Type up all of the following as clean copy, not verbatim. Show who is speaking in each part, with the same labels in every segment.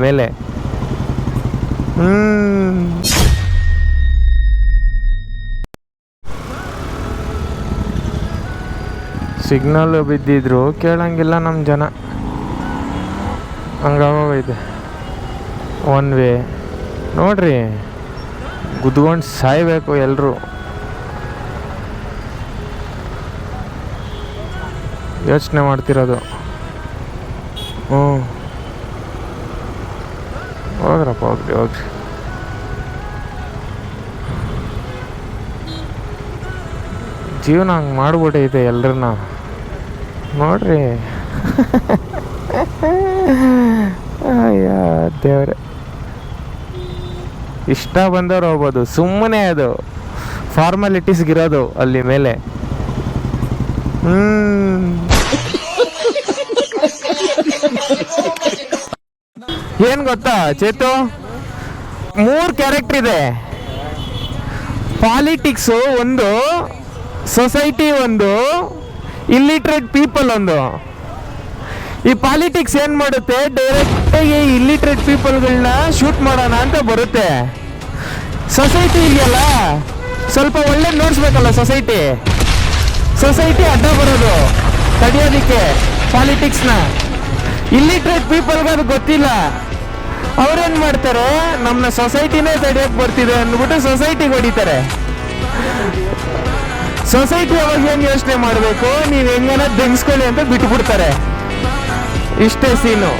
Speaker 1: ಮೇಲೆ ಸಿಗ್ನಲ್ ಬಿದ್ದಿದ್ರು ಕೇಳಂಗಿಲ್ಲ ನಮ್ಮ ಜನ. ಹಂಗಾಗೋಗೈತೆ. ಒನ್ ವೇ ನೋಡ್ರಿ, ಗುದ್ಕೊಂಡು ಸಾಯ್ಬೇಕು ಎಲ್ಲರೂ. ಯೋಚನೆ ಮಾಡ್ತಿರೋದು. ಹೋಗ್ರಪ್ಪ, ಹೋಗ್ರಿ. ಜೀವನ ಹಂಗೆ ಮಾಡ್ಬಿಟ್ಟೈತೆ ಎಲ್ರನ್ನ ನೋಡ್ರಿ. ಅಯ್ಯ ದೇವ್ರೆ, ಇಷ್ಟ ಬಂದವ್ರು ಹೋಗ್ಬೋದು, ಸುಮ್ಮನೆ ಅದು ಫಾರ್ಮಾಲಿಟೀಸ್ಗಿರೋದು ಅಲ್ಲಿ ಮೇಲೆ. ಏನ್ ಗೊತ್ತಾ ಚೇತು, 3 ಕ್ಯಾರೆಕ್ಟರ್ ಇದೆ. ಪಾಲಿಟಿಕ್ಸು ಒಂದು, ಸೊಸೈಟಿ ಒಂದು, ಇಲ್ಲಿಟ್ರೇಟ್ ಪೀಪಲ್ ಒಂದು. ಈ ಪಾಲಿಟಿಕ್ಸ್ ಏನು ಮಾಡುತ್ತೆ, ಡೈರೆಕ್ಟಾಗಿ ಇಲ್ಲಿಟ್ರೇಟ್ ಪೀಪಲ್ಗಳನ್ನ ಶೂಟ್ ಮಾಡೋಣ ಅಂತ ಬರುತ್ತೆ. ಸೊಸೈಟಿ ಇದೆಯಲ್ಲ, ಸ್ವಲ್ಪ ಒಳ್ಳೆ ನೋಡಿಸ್ಬೇಕಲ್ಲ ಸೊಸೈಟಿ ಅಡ್ಡ ಬರೋದು ತಡೆಯೋದಕ್ಕೆ ಪಾಲಿಟಿಕ್ಸ್ನ. ಇಲ್ಲಿಟ್ರೇಟ್ ಪೀಪಲ್ಗೆ ಅದು ಗೊತ್ತಿಲ್ಲ. ಅವ್ರೇನು ಮಾಡ್ತಾರೆ, ನಮ್ಮನ್ನ ಸೊಸೈಟಿನೇ ತಡೆಯೋಕ್ಕೆ ಬರ್ತಿದೆ ಅಂದ್ಬಿಟ್ಟು ಸೊಸೈಟಿಗೆ ಹೊಡಿತಾರೆ. ಸೊಸೈಟಿ ಅವಾಗ ಏನು ಯೋಚನೆ ಮಾಡಬೇಕು, ನೀವು ಹೆಂಗನ ದೆಂಗಿಸ್ಕೊಳ್ಳಿ ಅಂತ ಬಿಟ್ಬಿಡ್ತಾರೆ. ಇಷ್ಟೇ ಸೀನು.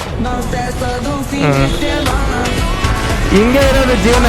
Speaker 1: ಹಿಂಗೆ ಇರೋದು ಜೀವನ.